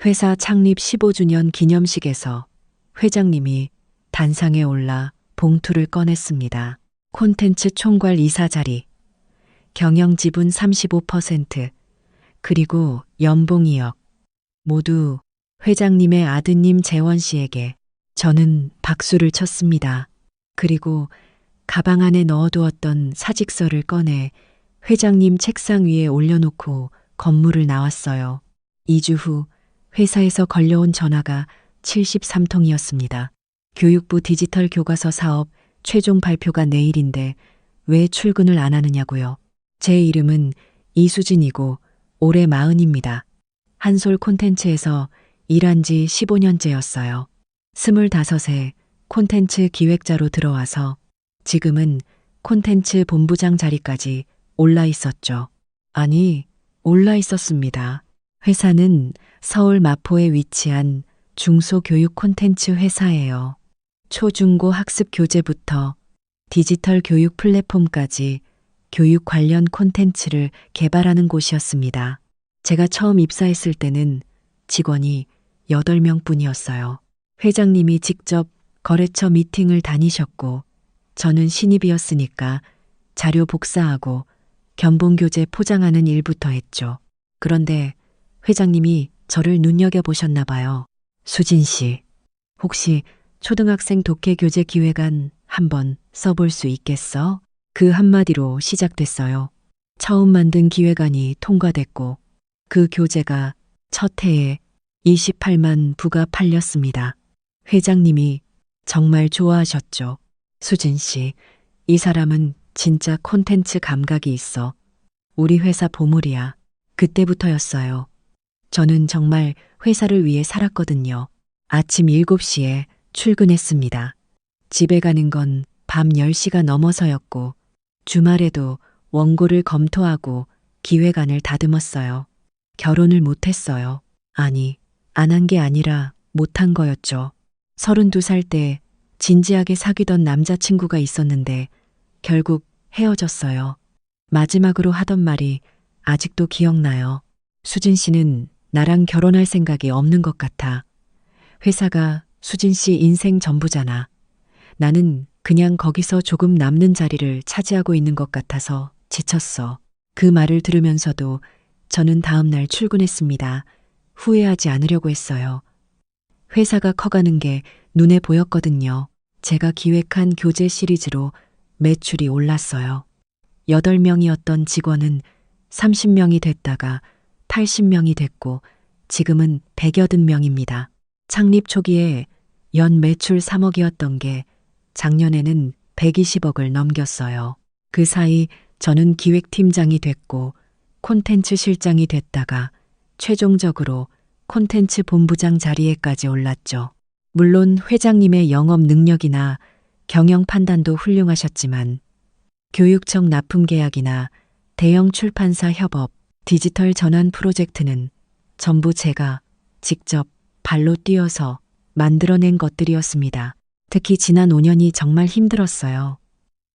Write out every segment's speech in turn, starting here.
회사 창립 15주년 기념식에서 회장님이 단상에 올라 봉투를 꺼냈습니다. 콘텐츠 총괄 이사 자리, 경영 지분 35%, 그리고 연봉 2억. 모두 회장님의 아드님 재원 씨에게. 저는 박수를 쳤습니다. 그리고 가방 안에 넣어두었던 사직서를 꺼내 회장님 책상 위에 올려놓고 건물을 나왔어요. 2주 후 회사에서 걸려온 전화가 73통이었습니다. 교육부 디지털 교과서 사업 최종 발표가 내일인데 왜 출근을 안 하느냐고요. 제 이름은 이수진이고 올해 40입니다. 한솔 콘텐츠에서 일한 지 15년째였어요. 25세 콘텐츠 기획자로 들어와서 지금은 콘텐츠 본부장 자리까지 올라 있었죠. 아니, 올라 있었습니다. 회사는 서울 마포에 위치한 중소교육 콘텐츠 회사예요. 초중고 학습 교재부터 디지털 교육 플랫폼까지 교육 관련 콘텐츠를 개발하는 곳이었습니다. 제가 처음 입사했을 때는 직원이 8명 뿐이었어요. 회장님이 직접 거래처 미팅을 다니셨고 저는 신입이었으니까 자료 복사하고 견본교재 포장하는 일부터 했죠. 그런데 회장님이 저를 눈여겨보셨나 봐요. 수진 씨, 혹시 초등학생 독해교재 기획안 한번 써볼 수 있겠어? 그 한마디로 시작됐어요. 처음 만든 기획안이 통과됐고 그 교재가 첫 해에 28만 부가 팔렸습니다. 회장님이 정말 좋아하셨죠. 수진 씨, 이 사람은 진짜 콘텐츠 감각이 있어. 우리 회사 보물이야. 그때부터였어요. 저는 정말 회사를 위해 살았거든요. 아침 7시에 출근했습니다. 집에 가는 건 밤 10시가 넘어서였고 주말에도 원고를 검토하고 기획안을 다듬었어요. 결혼을 못했어요. 아니, 안 한 게 아니라 못한 거였죠. 32살 때 진지하게 사귀던 남자친구가 있었는데 결국 헤어졌어요. 마지막으로 하던 말이 아직도 기억나요. 수진 씨는 나랑 결혼할 생각이 없는 것 같아. 회사가 수진 씨 인생 전부잖아. 나는 그냥 거기서 조금 남는 자리를 차지하고 있는 것 같아서 지쳤어. 그 말을 들으면서도 저는 다음 날 출근했습니다. 후회하지 않으려고 했어요. 회사가 커가는 게 눈에 보였거든요. 제가 기획한 교재 시리즈로 매출이 올랐어요. 8명이었던 직원은 30명이 됐다가 80명이 됐고 지금은 180명입니다. 창립 초기에 연 매출 3억이었던 게 작년에는 120억을 넘겼어요. 그 사이 저는 기획팀장이 됐고 콘텐츠 실장이 됐다가 최종적으로 콘텐츠 본부장 자리에까지 올랐죠. 물론 회장님의 영업 능력이나 경영 판단도 훌륭하셨지만 교육청 납품 계약이나 대형 출판사 협업, 디지털 전환 프로젝트는 전부 제가 직접 발로 뛰어서 만들어낸 것들이었습니다. 특히 지난 5년이 정말 힘들었어요.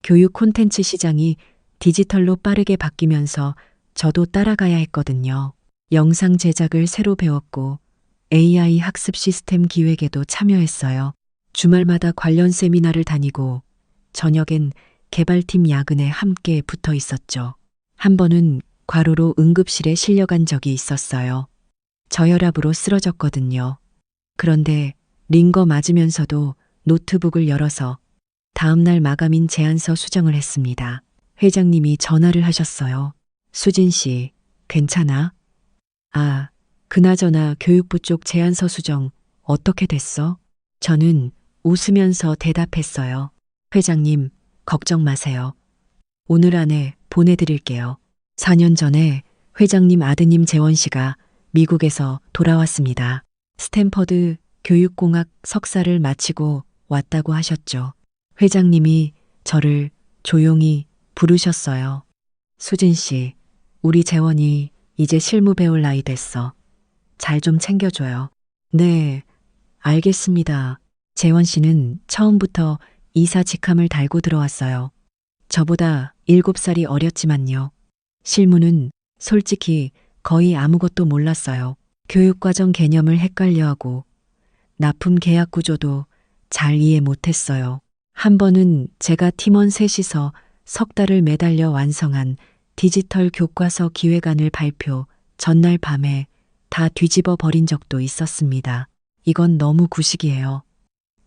교육 콘텐츠 시장이 디지털로 빠르게 바뀌면서 저도 따라가야 했거든요. 영상 제작을 새로 배웠고 AI 학습 시스템 기획에도 참여했어요. 주말마다 관련 세미나를 다니고 저녁엔 개발팀 야근에 함께 붙어 있었죠. 한 번은 과로로 응급실에 실려간 적이 있었어요. 저혈압으로 쓰러졌거든요. 그런데 링거 맞으면서도 노트북을 열어서 다음날 마감인 제안서 수정을 했습니다. 회장님이 전화를 하셨어요. 수진 씨, 괜찮아? 아, 그나저나 교육부 쪽 제안서 수정 어떻게 됐어? 저는 웃으면서 대답했어요. 회장님, 걱정 마세요. 오늘 안에 보내드릴게요. 4년 전에 회장님 아드님 재원 씨가 미국에서 돌아왔습니다. 스탠퍼드 교육공학 석사를 마치고 왔다고 하셨죠. 회장님이 저를 조용히 부르셨어요. 수진 씨, 우리 재원이 이제 실무 배울 나이 됐어. 잘 좀 챙겨줘요. 네, 알겠습니다. 재원 씨는 처음부터 이사 직함을 달고 들어왔어요. 저보다 7살이 어렸지만요. 실무는 솔직히 거의 아무것도 몰랐어요. 교육과정 개념을 헷갈려하고 납품 계약 구조도 잘 이해 못했어요. 한 번은 제가 팀원 셋이서 석 달을 매달려 완성한 디지털 교과서 기획안을 발표 전날 밤에 다 뒤집어 버린 적도 있었습니다. 이건 너무 구식이에요.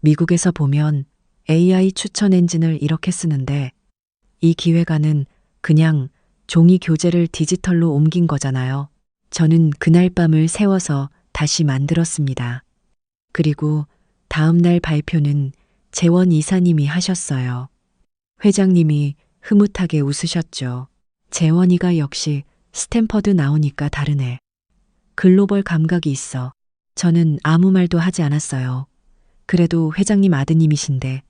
미국에서 보면 AI 추천 엔진을 이렇게 쓰는데 이 기획안은 그냥 종이 교재를 디지털로 옮긴 거잖아요. 저는 그날 밤을 새워서 다시 만들었습니다. 그리고 다음날 발표는 재원 이사님이 하셨어요. 회장님이 흐뭇하게 웃으셨죠. 재원이가 역시 스탠퍼드 나오니까 다르네. 글로벌 감각이 있어. 저는 아무 말도 하지 않았어요. 그래도 회장님 아드님이신데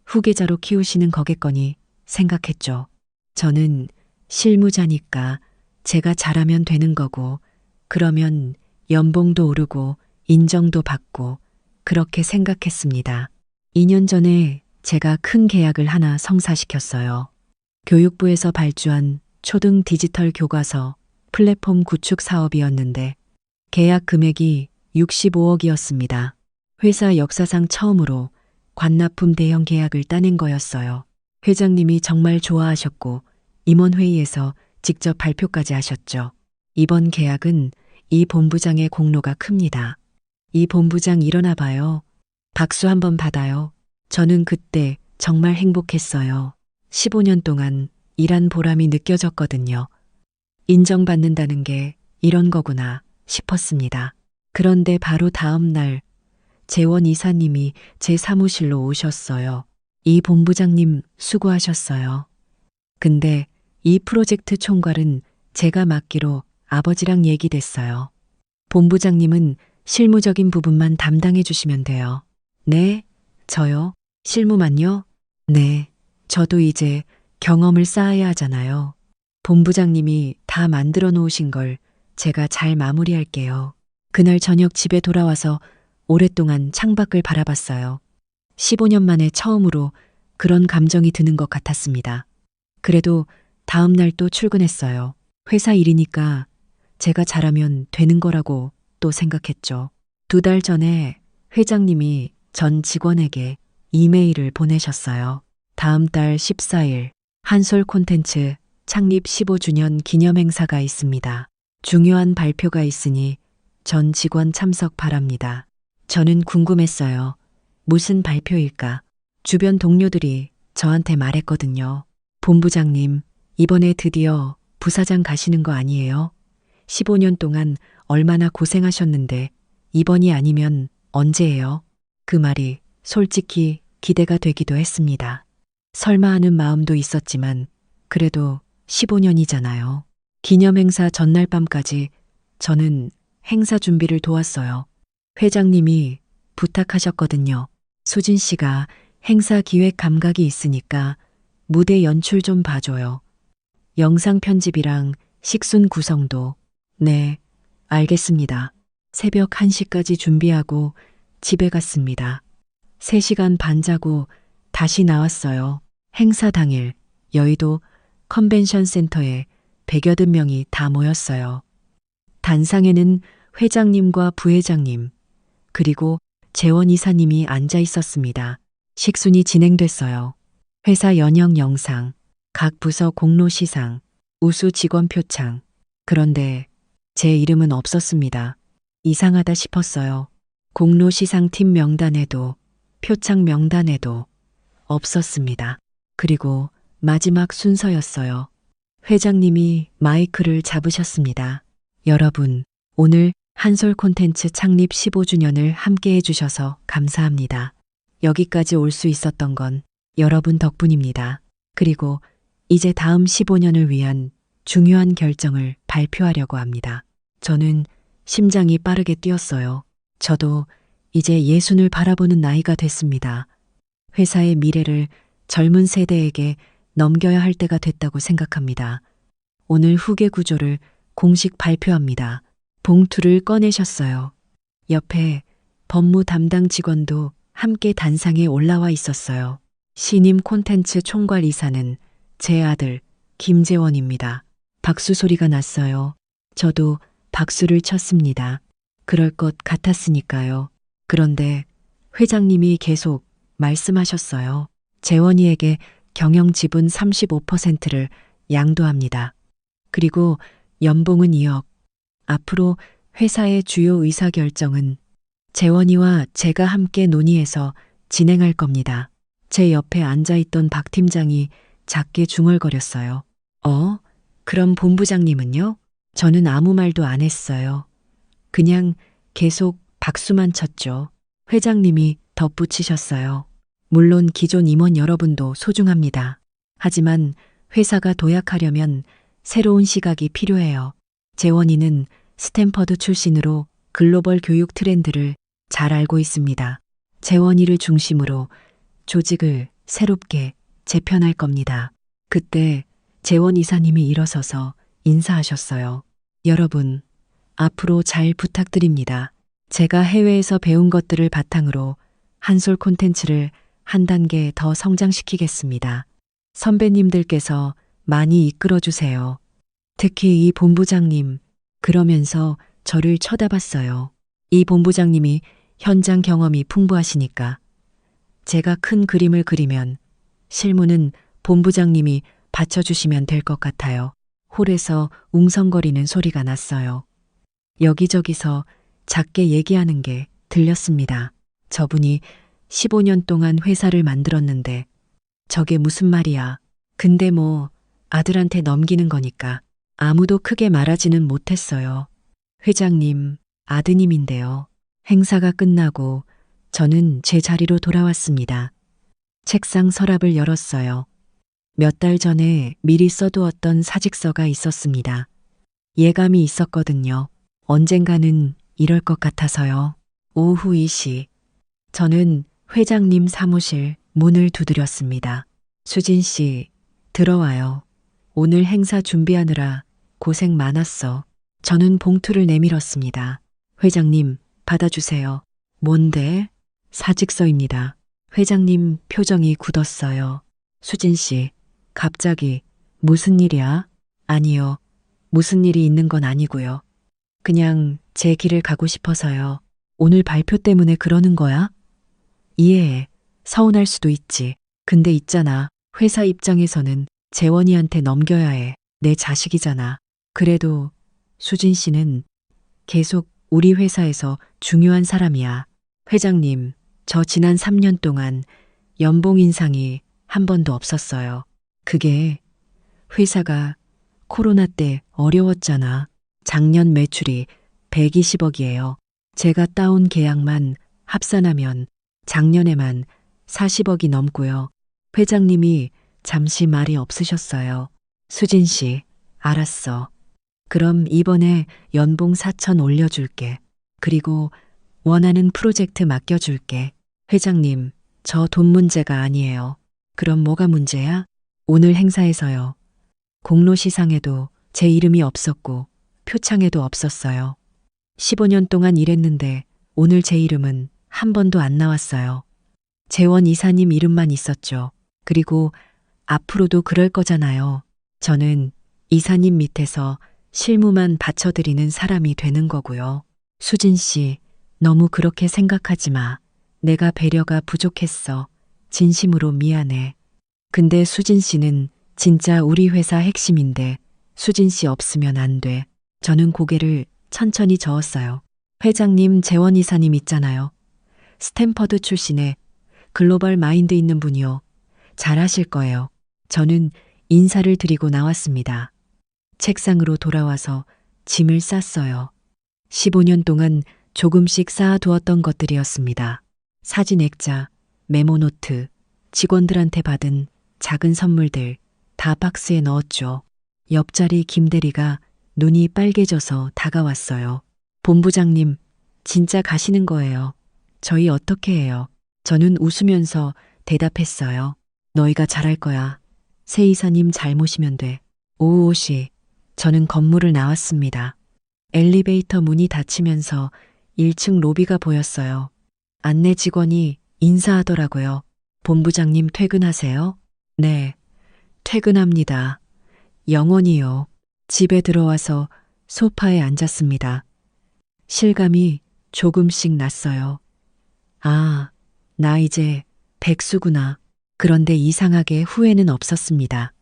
후계자로 키우시는 거겠거니 생각했죠. 저는 실무자니까 제가 잘하면 되는 거고, 그러면 연봉도 오르고 인정도 받고 그렇게 생각했습니다. 2년 전에 제가 큰 계약을 하나 성사시켰어요. 교육부에서 발주한 초등 디지털 교과서 플랫폼 구축 사업이었는데 계약 금액이 65억이었습니다. 회사 역사상 처음으로 관납품 대형 계약을 따낸 거였어요. 회장님이 정말 좋아하셨고 임원회의에서 직접 발표까지 하셨죠. 이번 계약은 이 본부장의 공로가 큽니다. 이 본부장 일어나 봐요. 박수 한번 받아요. 저는 그때 정말 행복했어요. 15년 동안 일한 보람이 느껴졌거든요. 인정받는다는 게 이런 거구나 싶었습니다. 그런데 바로 다음 날 재원 이사님이 제 사무실로 오셨어요. 이 본부장님 수고하셨어요. 근데 이 프로젝트 총괄은 제가 맡기로 아버지랑 얘기됐어요. 본부장님은 실무적인 부분만 담당해 주시면 돼요. 네, 저요? 실무만요? 네, 저도 이제 경험을 쌓아야 하잖아요. 본부장님이 다 만들어 놓으신 걸 제가 잘 마무리할게요. 그날 저녁 집에 돌아와서 오랫동안 창밖을 바라봤어요. 15년 만에 처음으로 그런 감정이 드는 것 같았습니다. 그래도 다음 날 또 출근했어요. 회사 일이니까 제가 잘하면 되는 거라고 또 생각했죠. 2달 전에 회장님이 전 직원에게 이메일을 보내셨어요. 다음 달 14일 한솔 콘텐츠 창립 15주년 기념행사가 있습니다. 중요한 발표가 있으니 전 직원 참석 바랍니다. 저는 궁금했어요. 무슨 발표일까? 주변 동료들이 저한테 말했거든요. 본부장님, 이번에 드디어 부사장 가시는 거 아니에요? 15년 동안 얼마나 고생하셨는데 이번이 아니면 언제예요? 그 말이 솔직히 기대가 되기도 했습니다. 설마 하는 마음도 있었지만 그래도 15년이잖아요. 기념행사 전날 밤까지 저는 행사 준비를 도왔어요. 회장님이 부탁하셨거든요. 수진 씨가 행사 기획 감각이 있으니까 무대 연출 좀 봐줘요. 영상 편집이랑 식순 구성도. 네, 알겠습니다. 새벽 1시까지 준비하고 집에 갔습니다. 3시간 반 자고 다시 나왔어요. 행사 당일 여의도 컨벤션 센터에 100여든 명이 다 모였어요. 단상에는 회장님과 부회장님, 그리고 재원 이사님이 앉아 있었습니다. 식순이 진행됐어요. 회사 연영 영상, 각 부서 공로 시상, 우수 직원 표창. 그런데 제 이름은 없었습니다. 이상하다 싶었어요. 공로 시상 팀 명단에도 표창 명단에도 없었습니다. 그리고 마지막 순서였어요. 회장님이 마이크를 잡으셨습니다. 여러분, 오늘 한솔 콘텐츠 창립 15주년을 함께 해주셔서 감사합니다. 여기까지 올 수 있었던 건 여러분 덕분입니다. 그리고 이제 다음 15년을 위한 중요한 결정을 발표하려고 합니다. 저는 심장이 빠르게 뛰었어요. 저도 이제 예순을 바라보는 나이가 됐습니다. 회사의 미래를 젊은 세대에게 넘겨야 할 때가 됐다고 생각합니다. 오늘 후계 구조를 공식 발표합니다. 봉투를 꺼내셨어요. 옆에 법무 담당 직원도 함께 단상에 올라와 있었어요. 신임 콘텐츠 총괄 이사는 제 아들 김재원입니다. 박수 소리가 났어요. 저도 박수를 쳤습니다. 그럴 것 같았으니까요. 그런데 회장님이 계속 말씀하셨어요. 재원이에게 경영 지분 35%를 양도합니다. 그리고 연봉은 2억. 앞으로 회사의 주요 의사결정은 재원이와 제가 함께 논의해서 진행할 겁니다. 제 옆에 앉아있던 박 팀장이 작게 중얼거렸어요. 그럼 본부장님은요? 저는 아무 말도 안 했어요. 그냥 계속 박수만 쳤죠. 회장님이 덧붙이셨어요. 물론 기존 임원 여러분도 소중합니다. 하지만 회사가 도약하려면 새로운 시각이 필요해요. 재원이는 스탠퍼드 출신으로 글로벌 교육 트렌드를 잘 알고 있습니다. 재원이를 중심으로 조직을 새롭게 재편할 겁니다. 그때 재원 이사님이 일어서서 인사하셨어요. 여러분, 앞으로 잘 부탁드립니다. 제가 해외에서 배운 것들을 바탕으로 한솔 콘텐츠를 한 단계 더 성장시키겠습니다. 선배님들께서 많이 이끌어주세요. 특히 이 본부장님, 그러면서 저를 쳐다봤어요. 이 본부장님이 현장 경험이 풍부하시니까 제가 큰 그림을 그리면 실무는 본부장님이 받쳐주시면 될 것 같아요. 홀에서 웅성거리는 소리가 났어요. 여기저기서 작게 얘기하는 게 들렸습니다. 저분이 15년 동안 회사를 만들었는데 저게 무슨 말이야. 근데 뭐 아들한테 넘기는 거니까 아무도 크게 말하지는 못했어요. 회장님, 아드님인데요. 행사가 끝나고 저는 제 자리로 돌아왔습니다. 책상 서랍을 열었어요. 몇 달 전에 미리 써두었던 사직서가 있었습니다. 예감이 있었거든요. 언젠가는 이럴 것 같아서요. 오후 2시, 저는 회장님 사무실 문을 두드렸습니다. 수진 씨, 들어와요. 오늘 행사 준비하느라 고생 많았어. 저는 봉투를 내밀었습니다. 회장님, 받아주세요. 뭔데? 사직서입니다. 회장님 표정이 굳었어요. 수진 씨, 갑자기 무슨 일이야? 아니요. 무슨 일이 있는 건 아니고요. 그냥 제 길을 가고 싶어서요. 오늘 발표 때문에 그러는 거야? 이해해. 서운할 수도 있지. 근데 있잖아. 회사 입장에서는 재원이한테 넘겨야 해. 내 자식이잖아. 그래도 수진 씨는 계속 우리 회사에서 중요한 사람이야. 회장님, 저 지난 3년 동안 연봉 인상이 한 번도 없었어요. 그게 회사가 코로나 때 어려웠잖아. 작년 매출이 120억이에요. 제가 따온 계약만 합산하면 작년에만 40억이 넘고요. 회장님이 잠시 말이 없으셨어요. 수진 씨, 알았어. 그럼 이번에 연봉 4천 올려줄게. 그리고 원하는 프로젝트 맡겨줄게. 회장님, 저 돈 문제가 아니에요. 그럼 뭐가 문제야? 오늘 행사에서요. 공로시상에도 제 이름이 없었고 표창에도 없었어요. 15년 동안 일했는데 오늘 제 이름은 한 번도 안 나왔어요. 재원 이사님 이름만 있었죠. 그리고 앞으로도 그럴 거잖아요. 저는 이사님 밑에서 실무만 받쳐드리는 사람이 되는 거고요. 수진 씨, 너무 그렇게 생각하지 마. 내가 배려가 부족했어. 진심으로 미안해. 근데 수진 씨는 진짜 우리 회사 핵심인데 수진 씨 없으면 안 돼. 저는 고개를 천천히 저었어요. 회장님, 재원 이사님 있잖아요. 스탠퍼드 출신의 글로벌 마인드 있는 분이요. 잘하실 거예요. 저는 인사를 드리고 나왔습니다. 책상으로 돌아와서 짐을 쌌어요. 15년 동안 조금씩 쌓아두었던 것들이었습니다. 사진 액자, 메모노트, 직원들한테 받은 작은 선물들 다 박스에 넣었죠. 옆자리 김대리가 눈이 빨개져서 다가왔어요. 본부장님, 진짜 가시는 거예요. 저희 어떻게 해요? 저는 웃으면서 대답했어요. 너희가 잘할 거야. 새 이사님 잘 모시면 돼. 오후 5시, 저는 건물을 나왔습니다. 엘리베이터 문이 닫히면서 1층 로비가 보였어요. 안내 직원이 인사하더라고요. 본부장님 퇴근하세요? 네, 퇴근합니다. 영원히요. 집에 들어와서 소파에 앉았습니다. 실감이 조금씩 났어요. 아, 나 이제 백수구나. 그런데 이상하게 후회는 없었습니다.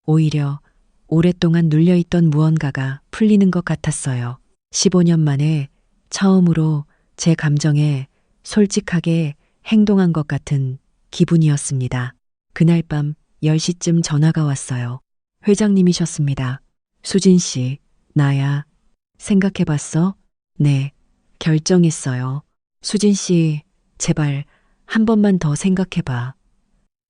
오히려 오랫동안 눌려있던 무언가가 풀리는 것 같았어요. 15년 만에 처음으로 제 감정에 솔직하게 행동한 것 같은 기분이었습니다. 그날 밤 10시쯤 전화가 왔어요. 회장님이셨습니다. 수진 씨, 나야. 생각해 봤어? 네, 결정했어요. 수진 씨, 제발 한 번만 더 생각해 봐.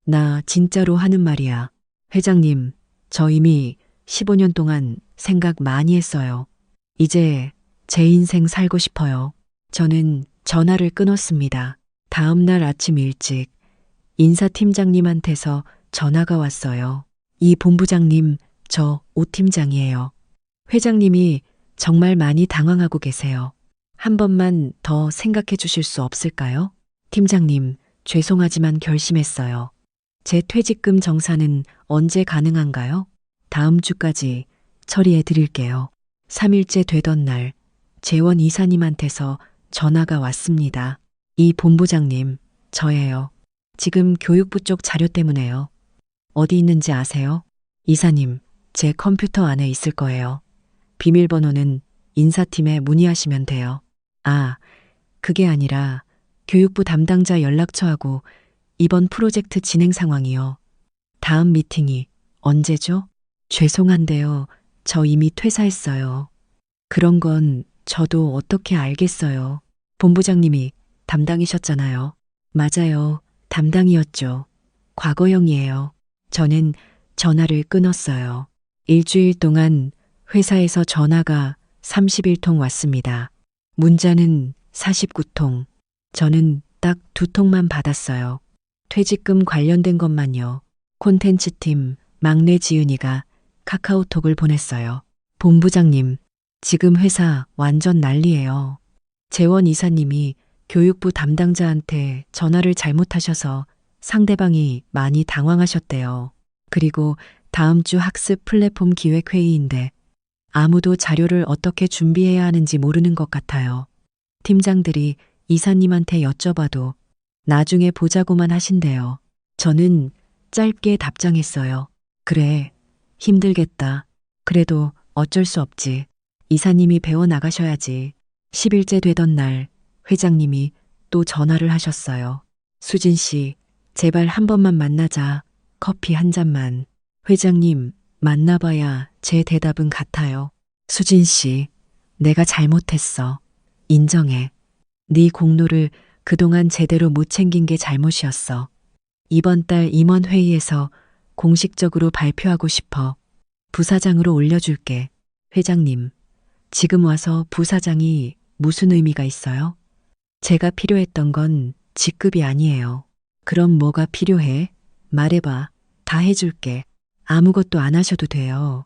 나 진짜로 하는 말이야. 회장님, 저 이미 15년 동안 생각 많이 했어요. 이제 제 인생 살고 싶어요. 저는 전화를 끊었습니다. 다음 날 아침 일찍 인사팀장님한테서 전화가 왔어요. 이 본부장님, 저 오 팀장이에요. 회장님이 정말 많이 당황하고 계세요. 한 번만 더 생각해 주실 수 없을까요? 팀장님, 죄송하지만 결심했어요. 제 퇴직금 정산은 언제 가능한가요? 다음 주까지 처리해 드릴게요. 3일째 되던 날, 재원 이사님한테서 전화가 왔습니다. 이 본부장님, 저예요. 지금 교육부 쪽 자료 때문에요. 어디 있는지 아세요? 이사님, 제 컴퓨터 안에 있을 거예요. 비밀번호는 인사팀에 문의하시면 돼요. 아, 그게 아니라 교육부 담당자 연락처하고 이번 프로젝트 진행 상황이요. 다음 미팅이 언제죠? 죄송한데요. 저 이미 퇴사했어요. 그런 건 저도 어떻게 알겠어요. 본부장님이 담당이셨잖아요. 맞아요. 담당이었죠. 과거형이에요. 저는 전화를 끊었어요. 일주일 동안 회사에서 전화가 31통 왔습니다. 문자는 49통. 저는 딱 2통만 받았어요. 퇴직금 관련된 것만요. 콘텐츠팀 막내 지은이가 카카오톡을 보냈어요. 본부장님, 지금 회사 완전 난리예요. 재원 이사님이 교육부 담당자한테 전화를 잘못하셔서 상대방이 많이 당황하셨대요. 그리고 다음 주 학습 플랫폼 기획회의인데 아무도 자료를 어떻게 준비해야 하는지 모르는 것 같아요. 팀장들이 이사님한테 여쭤봐도 나중에 보자고만 하신대요. 저는 짧게 답장했어요. 그래, 힘들겠다. 그래도 어쩔 수 없지. 이사님이 배워 나가셔야지. 10일째 되던 날 회장님이 또 전화를 하셨어요. 수진 씨, 제발 한 번만 만나자. 커피 한 잔만. 회장님, 만나봐야 제 대답은 같아요. 수진 씨, 내가 잘못했어. 인정해. 네 공로를 그동안 제대로 못 챙긴 게 잘못이었어. 이번 달 임원회의에서 공식적으로 발표하고 싶어. 부사장으로 올려줄게. 회장님, 지금 와서 부사장이 무슨 의미가 있어요? 제가 필요했던 건 직급이 아니에요. 그럼 뭐가 필요해? 말해봐. 다 해줄게. 아무것도 안 하셔도 돼요.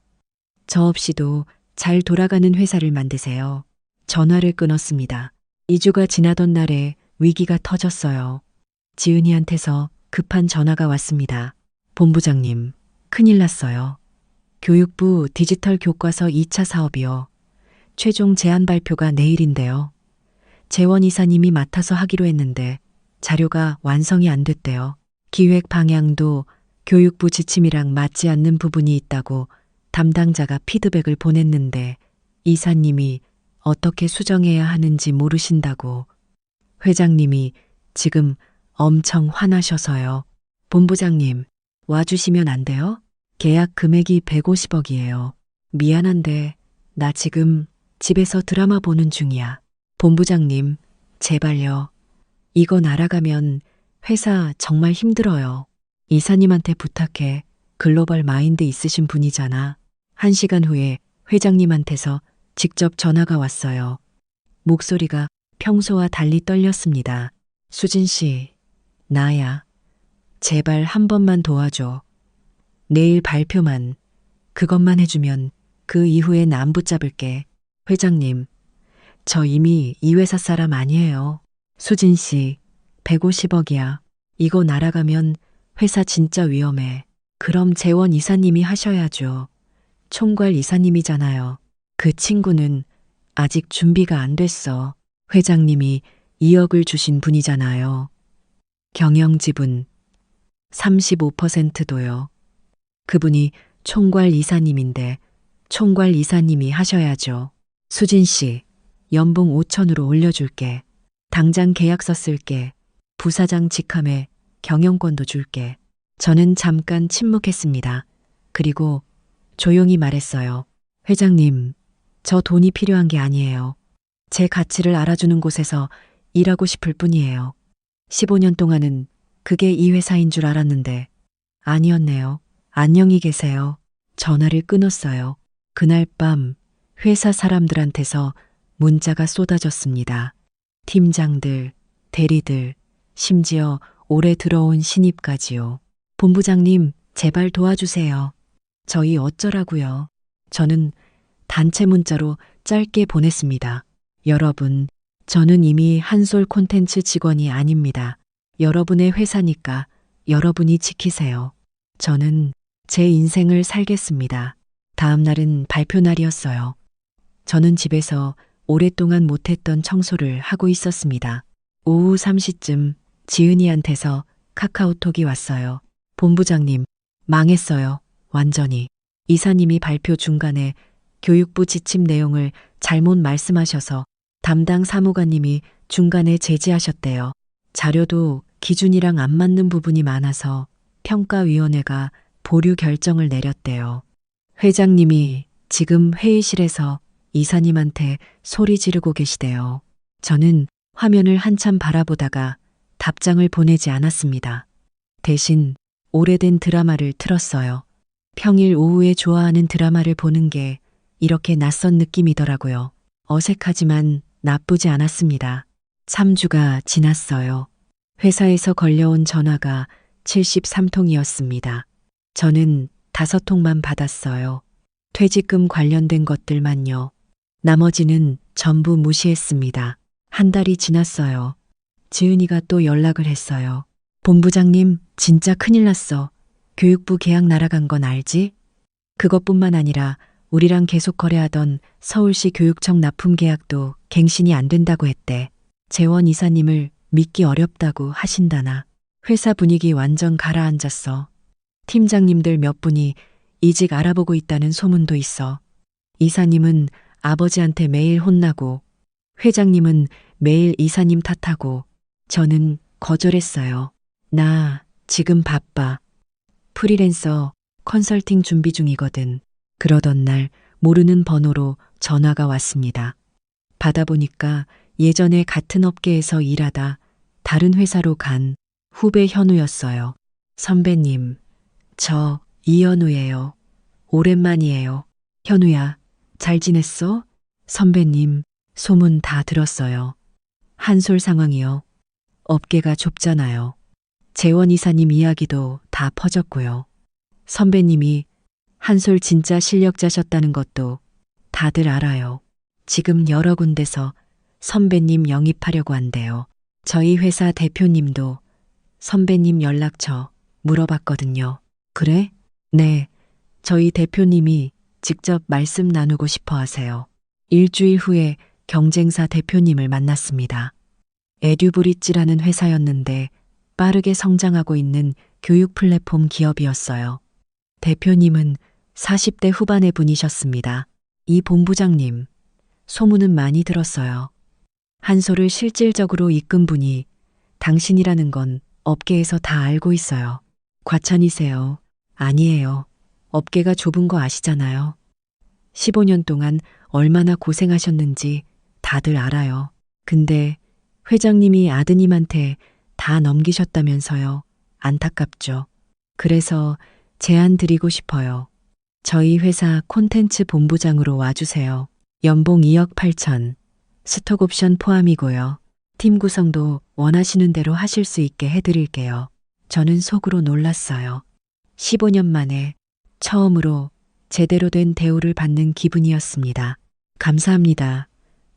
저 없이도 잘 돌아가는 회사를 만드세요. 전화를 끊었습니다. 2주가 지나던 날에 위기가 터졌어요. 지은이한테서 급한 전화가 왔습니다. 본부장님, 큰일 났어요. 교육부 디지털 교과서 2차 사업이요. 최종 제안 발표가 내일인데요. 재원 이사님이 맡아서 하기로 했는데 자료가 완성이 안 됐대요. 기획 방향도 교육부 지침이랑 맞지 않는 부분이 있다고 담당자가 피드백을 보냈는데 이사님이 어떻게 수정해야 하는지 모르신다고. 회장님이 지금 엄청 화나셔서요. 본부장님, 와주시면 안 돼요? 계약 금액이 150억이에요. 미안한데 나 지금 집에서 드라마 보는 중이야. 본부장님, 제발요. 이거 날아가면 회사 정말 힘들어요. 이사님한테 부탁해. 글로벌 마인드 있으신 분이잖아. 1시간 후에 회장님한테서 직접 전화가 왔어요. 목소리가 평소와 달리 떨렸습니다. 수진 씨, 나야. 제발 한 번만 도와줘. 내일 발표만, 그것만 해주면 그 이후엔 안 붙잡을게. 회장님, 저 이미 이 회사 사람 아니에요. 수진 씨, 150억이야. 이거 날아가면 회사 진짜 위험해. 그럼 재원 이사님이 하셔야죠. 총괄 이사님이잖아요. 그 친구는 아직 준비가 안 됐어. 회장님이 2억을 주신 분이잖아요. 경영지분 35%도요. 그분이 총괄 이사님인데 총괄 이사님이 하셔야죠. 수진 씨, 연봉 5천으로 올려줄게. 당장 계약서 쓸게. 부사장 직함에 경영권도 줄게. 저는 잠깐 침묵했습니다. 그리고 조용히 말했어요. 회장님, 저 돈이 필요한 게 아니에요. 제 가치를 알아주는 곳에서 일하고 싶을 뿐이에요. 15년 동안은 그게 이 회사인 줄 알았는데 아니었네요. 안녕히 계세요. 전화를 끊었어요. 그날 밤 회사 사람들한테서 문자가 쏟아졌습니다. 팀장들, 대리들, 심지어 올해 들어온 신입까지요. 본부장님, 제발 도와주세요. 저희 어쩌라고요? 저는 단체 문자로 짧게 보냈습니다. 여러분, 저는 이미 한솔 콘텐츠 직원이 아닙니다. 여러분의 회사니까 여러분이 지키세요. 저는 제 인생을 살겠습니다. 다음 날은 발표 날이었어요. 저는 집에서 오랫동안 못했던 청소를 하고 있었습니다. 오후 3시쯤 지은이한테서 카카오톡이 왔어요. 본부장님, 망했어요. 완전히. 이사님이 발표 중간에 교육부 지침 내용을 잘못 말씀하셔서 담당 사무관님이 중간에 제지하셨대요. 자료도 기준이랑 안 맞는 부분이 많아서 평가위원회가 보류 결정을 내렸대요. 회장님이 지금 회의실에서 이사님한테 소리 지르고 계시대요. 저는 화면을 한참 바라보다가 답장을 보내지 않았습니다. 대신 오래된 드라마를 틀었어요. 평일 오후에 좋아하는 드라마를 보는 게 이렇게 낯선 느낌이더라고요. 어색하지만 나쁘지 않았습니다. 3주가 지났어요. 회사에서 걸려온 전화가 73통이었습니다. 저는 5통만 받았어요. 퇴직금 관련된 것들만요. 나머지는 전부 무시했습니다. 한 달이 지났어요. 지은이가 또 연락을 했어요. 본부장님, 진짜 큰일 났어. 교육부 계약 날아간 건 알지? 그것뿐만 아니라 우리랑 계속 거래하던 서울시 교육청 납품 계약도 갱신이 안 된다고 했대. 재원 이사님을 믿기 어렵다고 하신다나. 회사 분위기 완전 가라앉았어. 팀장님들 몇 분이 이직 알아보고 있다는 소문도 있어. 이사님은 아버지한테 매일 혼나고 회장님은 매일 이사님 탓하고 저는 거절했어요. 나 지금 바빠. 프리랜서 컨설팅 준비 중이거든. 그러던 날 모르는 번호로 전화가 왔습니다. 받아보니까 예전에 같은 업계에서 일하다 다른 회사로 간 후배 현우였어요. 선배님, 저 이현우예요. 오랜만이에요. 현우야, 잘 지냈어? 선배님, 소문 다 들었어요. 한솔 상황이요. 업계가 좁잖아요. 재원 이사님 이야기도 다 퍼졌고요. 선배님이 한솔 진짜 실력자셨다는 것도 다들 알아요. 지금 여러 군데서 선배님 영입하려고 한대요. 저희 회사 대표님도 선배님 연락처 물어봤거든요. 그래? 네. 저희 대표님이 직접 말씀 나누고 싶어 하세요. 일주일 후에 경쟁사 대표님을 만났습니다. 에듀브리지라는 회사였는데 빠르게 성장하고 있는 교육 플랫폼 기업이었어요. 대표님은 40대 후반의 분이셨습니다. 이 본부장님, 소문은 많이 들었어요. 한솔을 실질적으로 이끈 분이 당신이라는 건 업계에서 다 알고 있어요. 과찬이세요. 아니에요. 업계가 좁은 거 아시잖아요. 15년 동안 얼마나 고생하셨는지 다들 알아요. 근데 회장님이 아드님한테 다 넘기셨다면서요. 안타깝죠. 그래서 제안 드리고 싶어요. 저희 회사 콘텐츠 본부장으로 와주세요. 연봉 2억 8천, 스톡옵션 포함이고요. 팀 구성도 원하시는 대로 하실 수 있게 해드릴게요. 저는 속으로 놀랐어요. 15년 만에 처음으로 제대로 된 대우를 받는 기분이었습니다. 감사합니다.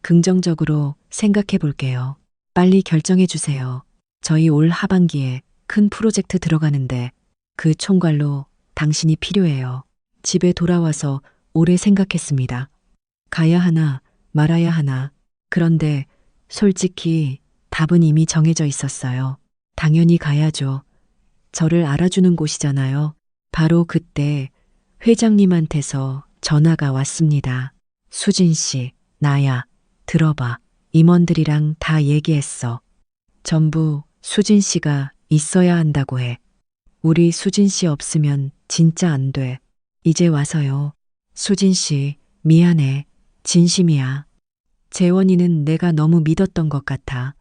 긍정적으로 생각해 볼게요. 빨리 결정해 주세요. 저희 올 하반기에 큰 프로젝트 들어가는데 그 총괄로 당신이 필요해요. 집에 돌아와서 오래 생각했습니다. 가야 하나 말아야 하나. 그런데 솔직히 답은 이미 정해져 있었어요. 당연히 가야죠. 저를 알아주는 곳이잖아요. 바로 그때 회장님한테서 전화가 왔습니다. 수진 씨, 나야. 들어봐. 임원들이랑 다 얘기했어. 전부 수진 씨가 있어야 한다고 해. 우리 수진 씨 없으면 진짜 안 돼. 이제 와서요. 수진 씨, 미안해. 진심이야. 재원이는 내가 너무 믿었던 것 같아.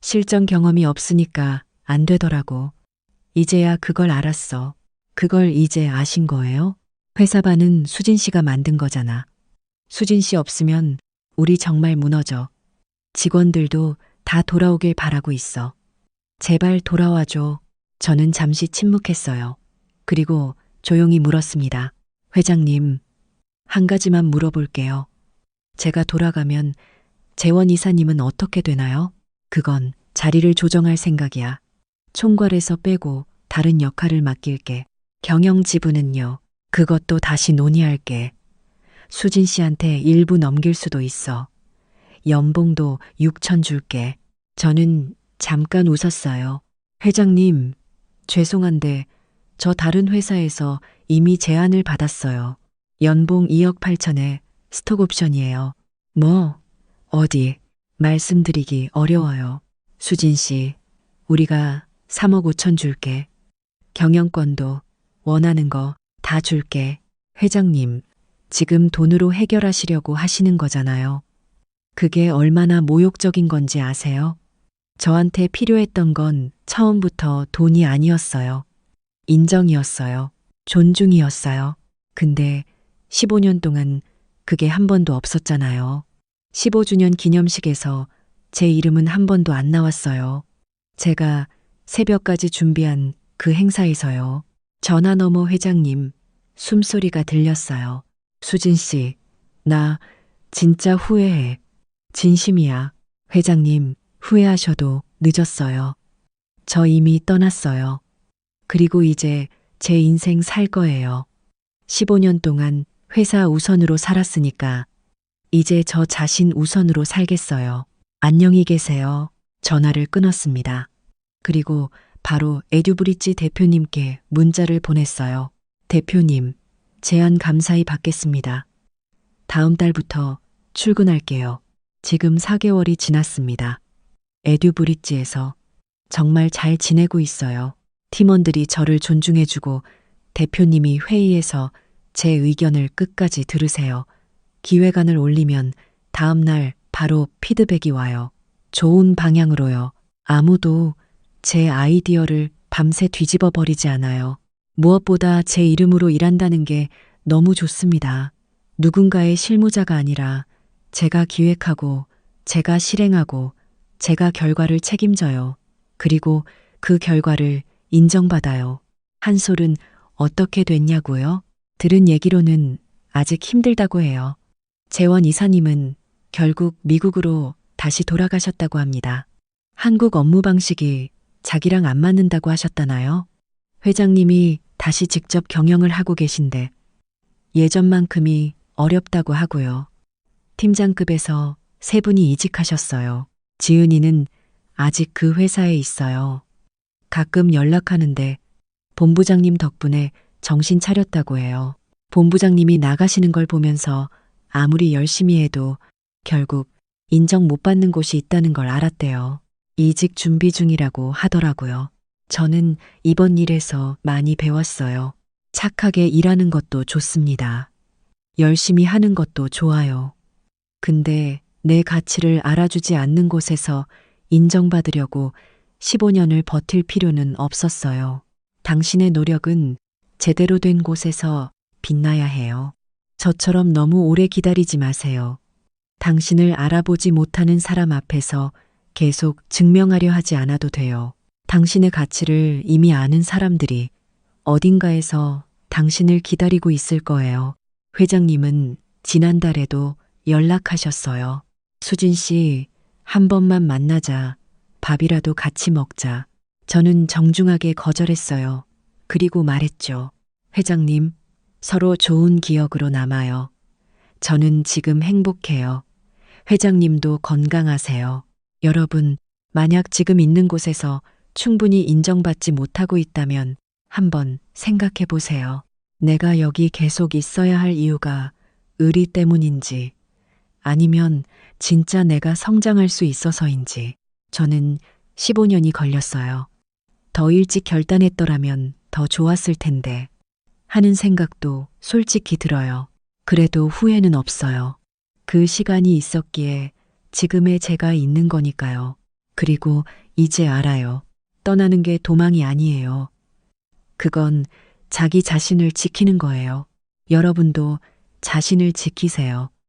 실전 경험이 없으니까 안 되더라고. 이제야 그걸 알았어. 그걸 이제 아신 거예요? 회사반은 수진 씨가 만든 거잖아. 수진 씨 없으면 우리 정말 무너져. 직원들도 다 돌아오길 바라고 있어. 제발 돌아와줘. 저는 잠시 침묵했어요. 그리고 조용히 물었습니다. 회장님, 한 가지만 물어볼게요. 제가 돌아가면 재원 이사님은 어떻게 되나요? 그건 자리를 조정할 생각이야. 총괄에서 빼고 다른 역할을 맡길게. 경영 지분은요. 그것도 다시 논의할게. 수진 씨한테 일부 넘길 수도 있어. 연봉도 6천 줄게. 저는 잠깐 웃었어요. 회장님, 죄송한데 저 다른 회사에서 이미 제안을 받았어요. 연봉 2억 8천에 스톡 옵션이에요. 뭐, 어디, 말씀드리기 어려워요. 수진 씨, 우리가 3억 5천 줄게. 경영권도 원하는 거 다 줄게. 회장님, 지금 돈으로 해결하시려고 하시는 거잖아요. 그게 얼마나 모욕적인 건지 아세요? 저한테 필요했던 건 처음부터 돈이 아니었어요. 인정이었어요. 존중이었어요. 근데 15년 동안 그게 한 번도 없었잖아요. 15주년 기념식에서 제 이름은 한 번도 안 나왔어요. 제가 새벽까지 준비한 그 행사에서요. 전화 너머 회장님 숨소리가 들렸어요. 수진 씨, 나 진짜 후회해. 진심이야. 회장님, 후회하셔도 늦었어요. 저 이미 떠났어요. 그리고 이제 제 인생 살 거예요. 15년 동안 회사 우선으로 살았으니까 이제 저 자신 우선으로 살겠어요. 안녕히 계세요. 전화를 끊었습니다. 그리고 바로 에듀브릿지 대표님께 문자를 보냈어요. 대표님, 제안 감사히 받겠습니다. 다음 달부터 출근할게요. 지금 4개월이 지났습니다. 에듀브릿지에서 정말 잘 지내고 있어요. 팀원들이 저를 존중해주고 대표님이 회의에서 제 의견을 끝까지 들으세요. 기획안을 올리면 다음 날 바로 피드백이 와요. 좋은 방향으로요. 아무도 제 아이디어를 밤새 뒤집어 버리지 않아요. 무엇보다 제 이름으로 일한다는 게 너무 좋습니다. 누군가의 실무자가 아니라 제가 기획하고, 제가 실행하고, 제가 결과를 책임져요. 그리고 그 결과를 인정받아요. 한솔은 어떻게 됐냐고요? 들은 얘기로는 아직 힘들다고 해요. 재원 이사님은 결국 미국으로 다시 돌아가셨다고 합니다. 한국 업무 방식이 자기랑 안 맞는다고 하셨다나요? 회장님이 다시 직접 경영을 하고 계신데 예전만큼이 어렵다고 하고요. 팀장급에서 3분이 이직하셨어요. 지은이는 아직 그 회사에 있어요. 가끔 연락하는데 본부장님 덕분에 정신 차렸다고 해요. 본부장님이 나가시는 걸 보면서 아무리 열심히 해도 결국 인정 못 받는 곳이 있다는 걸 알았대요. 이직 준비 중이라고 하더라고요. 저는 이번 일에서 많이 배웠어요. 착하게 일하는 것도 좋습니다. 열심히 하는 것도 좋아요. 근데 내 가치를 알아주지 않는 곳에서 인정받으려고 15년을 버틸 필요는 없었어요. 당신의 노력은 제대로 된 곳에서 빛나야 해요. 저처럼 너무 오래 기다리지 마세요. 당신을 알아보지 못하는 사람 앞에서 계속 증명하려 하지 않아도 돼요. 당신의 가치를 이미 아는 사람들이 어딘가에서 당신을 기다리고 있을 거예요. 회장님은 지난달에도 연락하셨어요. 수진 씨, 한 번만 만나자. 밥이라도 같이 먹자. 저는 정중하게 거절했어요. 그리고 말했죠. 회장님, 서로 좋은 기억으로 남아요. 저는 지금 행복해요. 회장님도 건강하세요. 여러분, 만약 지금 있는 곳에서 충분히 인정받지 못하고 있다면 한번 생각해 보세요. 내가 여기 계속 있어야 할 이유가 의리 때문인지 아니면 진짜 내가 성장할 수 있어서인지. 저는 15년이 걸렸어요. 더 일찍 결단했더라면 더 좋았을 텐데 하는 생각도 솔직히 들어요. 그래도 후회는 없어요. 그 시간이 있었기에 지금의 제가 있는 거니까요. 그리고 이제 알아요. 떠나는 게 도망이 아니에요. 그건 자기 자신을 지키는 거예요. 여러분도 자신을 지키세요.